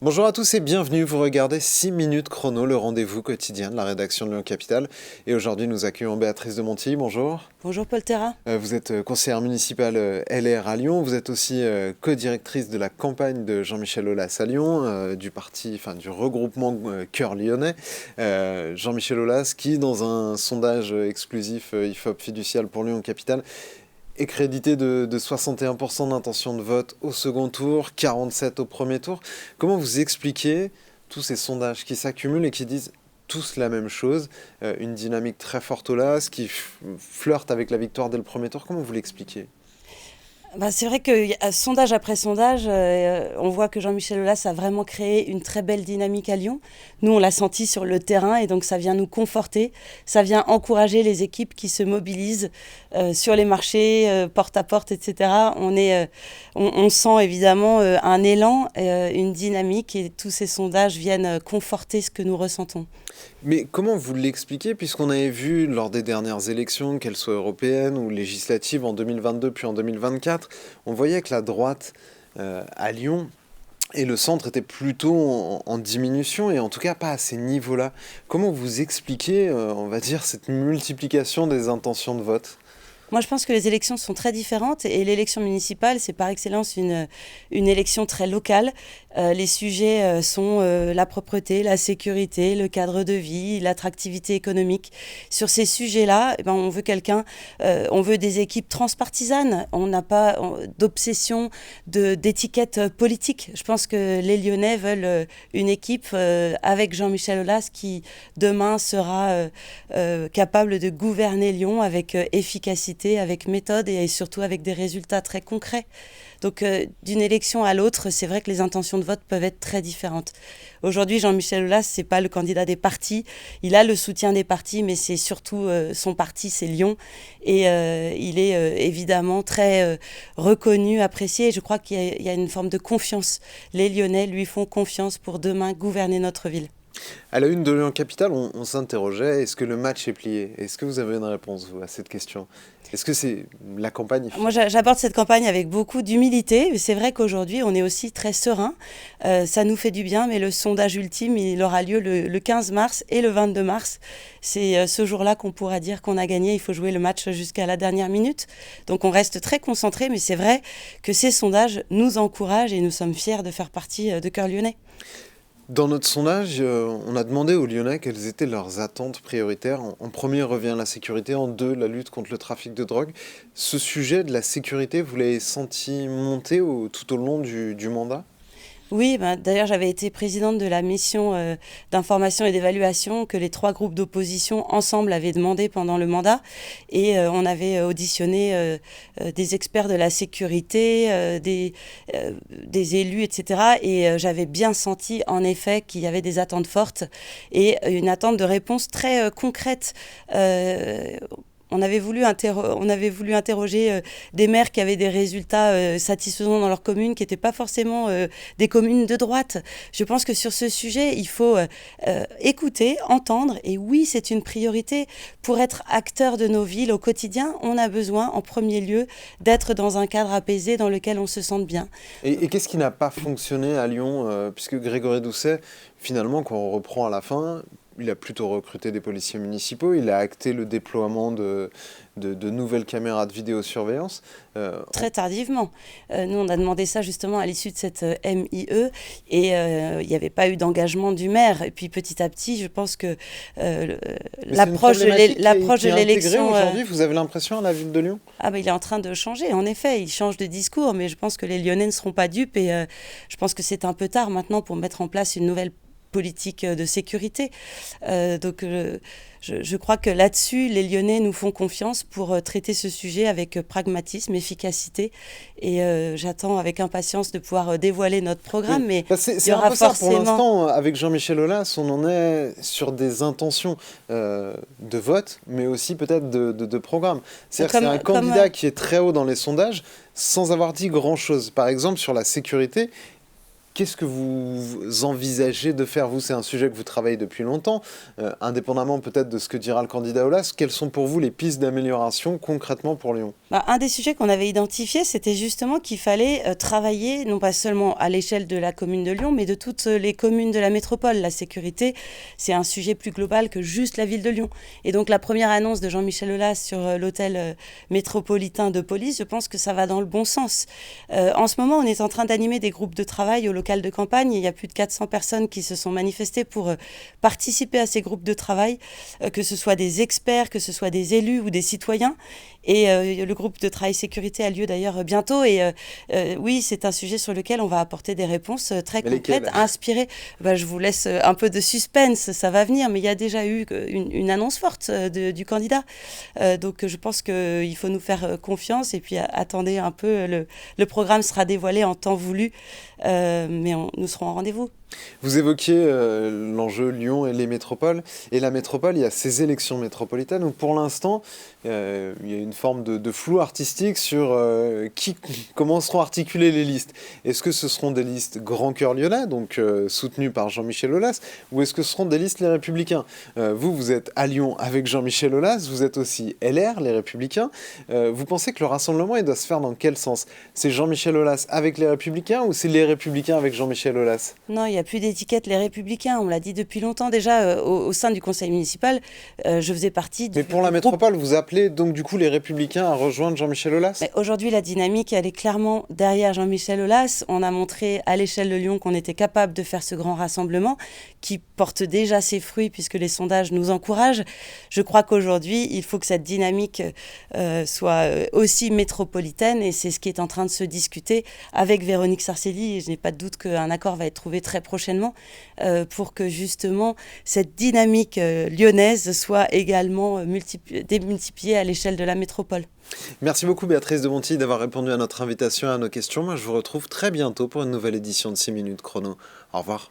Bonjour à tous et bienvenue, vous regardez 6 minutes chrono, le rendez-vous quotidien de la rédaction de Lyon Capitale. Et aujourd'hui nous accueillons Béatrice de Montilly, bonjour. Bonjour Paul Terra. Vous êtes conseillère municipale LR à Lyon, vous êtes aussi co-directrice de la campagne de Jean-Michel Aulas à Lyon, du regroupement Cœur Lyonnais. Jean-Michel Aulas qui, dans un sondage exclusif IFOP fiducial pour Lyon Capitale, est crédité de 61% d'intention de vote au second tour, 47% au premier tour. Comment vous expliquez tous ces sondages qui s'accumulent et qui disent tous la même chose, une dynamique très forte au LAS, qui flirte avec la victoire dès le premier tour? Comment vous l'expliquez? C'est vrai que sondage après sondage, on voit que Jean-Michel Aulas a vraiment créé une très belle dynamique à Lyon. Nous, on l'a senti sur le terrain et donc ça vient nous conforter, ça vient encourager les équipes qui se mobilisent sur les marchés, porte à porte, etc. On sent évidemment un élan, une dynamique et tous ces sondages viennent conforter ce que nous ressentons. Mais comment vous l'expliquez, puisqu'on avait vu lors des dernières élections, qu'elles soient européennes ou législatives en 2022 puis en 2024, on voyait que la droite à Lyon et le centre étaient plutôt en diminution et en tout cas pas à ces niveaux-là. Comment vous expliquez, on va dire, cette multiplication des intentions de vote ? Moi, je pense que les élections sont très différentes et l'élection municipale, c'est par excellence une élection très locale. Les sujets sont la propreté, la sécurité, le cadre de vie, l'attractivité économique. Sur ces sujets-là, on veut on veut des équipes transpartisanes. On n'a pas d'obsession d'étiquette politique. Je pense que les Lyonnais veulent une équipe avec Jean-Michel Aulas qui demain sera capable de gouverner Lyon avec efficacité, avec méthode et surtout avec des résultats très concrets. Donc d'une élection à l'autre, c'est vrai que les intentions de vote peuvent être très différentes. Aujourd'hui, Jean-Michel Aulas, c'est pas le candidat des partis. Il a le soutien des partis, mais c'est surtout son parti, c'est Lyon. Et il est évidemment très reconnu, apprécié. Et je crois qu'il y a une forme de confiance. Les Lyonnais lui font confiance pour demain gouverner notre ville. À la une de Lyon Capitale, on s'interrogeait, est-ce que le match est plié? Est-ce que vous avez une réponse, vous, à cette question? Est-ce que c'est la campagne? Moi, j'aborde cette campagne avec beaucoup d'humilité. Mais c'est vrai qu'aujourd'hui, on est aussi très serein. Ça nous fait du bien, mais le sondage ultime, il aura lieu le 15 mars et le 22 mars. C'est ce jour-là qu'on pourra dire qu'on a gagné. Il faut jouer le match jusqu'à la dernière minute. Donc, on reste très concentré, mais c'est vrai que ces sondages nous encouragent et nous sommes fiers de faire partie de Cœur Lyonnais. Dans notre sondage, on a demandé aux Lyonnais quelles étaient leurs attentes prioritaires. En premier revient la sécurité, en deux la lutte contre le trafic de drogue. Ce sujet de la sécurité, vous l'avez senti monter tout au long du mandat ? Oui, d'ailleurs, j'avais été présidente de la mission d'information et d'évaluation que les trois groupes d'opposition ensemble avaient demandé pendant le mandat. Et on avait auditionné des experts de la sécurité, des élus, etc. Et j'avais bien senti, en effet, qu'il y avait des attentes fortes et une attente de réponse très concrète. On avait voulu interroger des maires qui avaient des résultats satisfaisants dans leur commune, qui n'étaient pas forcément des communes de droite. Je pense que sur ce sujet, il faut écouter, entendre. Et oui, c'est une priorité. Pour être acteur de nos villes au quotidien, on a besoin, en premier lieu, d'être dans un cadre apaisé dans lequel on se sente bien. Et qu'est-ce qui n'a pas fonctionné à Lyon, puisque Grégory Doucet, finalement, quand on reprend à la fin, il a plutôt recruté des policiers municipaux, il a acté le déploiement de nouvelles caméras de vidéosurveillance. Très tardivement. Nous, on a demandé ça justement à l'issue de cette MIE et il n'y avait pas eu d'engagement du maire. Et puis petit à petit, je pense que l'approche de l'élection... Aujourd'hui, vous avez l'impression à la ville de Lyon? Il est en train de changer, en effet. Il change de discours, mais je pense que les Lyonnais ne seront pas dupes et je pense que c'est un peu tard maintenant pour mettre en place une nouvelle politique de sécurité. Je crois que là-dessus, les Lyonnais nous font confiance pour traiter ce sujet avec pragmatisme, efficacité. Et j'attends avec impatience de pouvoir dévoiler notre programme. Oui. Mais c'est il y aura un peu ça forcément... pour l'instant. Avec Jean-Michel Aulas, on en est sur des intentions de vote, mais aussi peut-être de programme. C'est-à-dire que c'est un candidat qui est très haut dans les sondages sans avoir dit grand-chose. Par exemple, sur la sécurité, Qu'est-ce que vous envisagez de faire? Vous, c'est un sujet que vous travaillez depuis longtemps, indépendamment peut-être de ce que dira le candidat Aulas. Quelles sont pour vous les pistes d'amélioration concrètement pour Lyon? Un des sujets qu'on avait identifié, c'était justement qu'il fallait travailler, non pas seulement à l'échelle de la commune de Lyon, mais de toutes les communes de la métropole. La sécurité, c'est un sujet plus global que juste la ville de Lyon. Et donc la première annonce de Jean-Michel Aulas sur l'hôtel métropolitain de police, je pense que ça va dans le bon sens. En ce moment, on est en train d'animer des groupes de travail au local de campagne. Il y a plus de 400 personnes qui se sont manifestées pour participer à ces groupes de travail, que ce soit des experts, que ce soit des élus ou des citoyens. Et le groupe de travail sécurité a lieu d'ailleurs bientôt. Et oui, c'est un sujet sur lequel on va apporter des réponses très concrètes, inspirées. Je vous laisse un peu de suspense, ça va venir. Mais il y a déjà eu une annonce forte du candidat. Donc je pense qu'il faut nous faire confiance. Et puis attendez un peu, le programme sera dévoilé en temps voulu. Mais nous serons en rendez-vous. Vous évoquiez l'enjeu Lyon et les métropoles. Et la métropole, il y a ces élections métropolitaines où pour l'instant, il y a une forme de flou artistique sur comment seront articulées les listes. Est-ce que ce seront des listes Grand Cœur Lyonnais, donc soutenues par Jean-Michel Aulas, ou est-ce que ce seront des listes Les Républicains? Vous êtes à Lyon avec Jean-Michel Aulas, vous êtes aussi LR, les Républicains. Vous pensez que le rassemblement, il doit se faire dans quel sens? C'est Jean-Michel Aulas avec les Républicains ou c'est les Républicains avec Jean-Michel Aulas? Non, il n'y a plus d'étiquette Les Républicains, on me l'a dit depuis longtemps déjà. Au sein du conseil municipal, je faisais partie du Mais pour la métropole, vous appelez donc du coup les Républicains à rejoindre Jean-Michel Aulas? Aujourd'hui, la dynamique, elle est clairement derrière Jean-Michel Aulas. On a montré à l'échelle de Lyon qu'on était capable de faire ce grand rassemblement qui porte déjà ses fruits puisque les sondages nous encouragent. Je crois qu'aujourd'hui, il faut que cette dynamique soit aussi métropolitaine et c'est ce qui est en train de se discuter avec Véronique Sarcelli. Et je n'ai pas de doute qu'un accord va être trouvé très prochainement pour que justement cette dynamique lyonnaise soit également démultipliée à l'échelle de la métropole. Merci beaucoup Béatrice de Monti d'avoir répondu à notre invitation et à nos questions. Moi je vous retrouve très bientôt pour une nouvelle édition de 6 minutes chrono. Au revoir.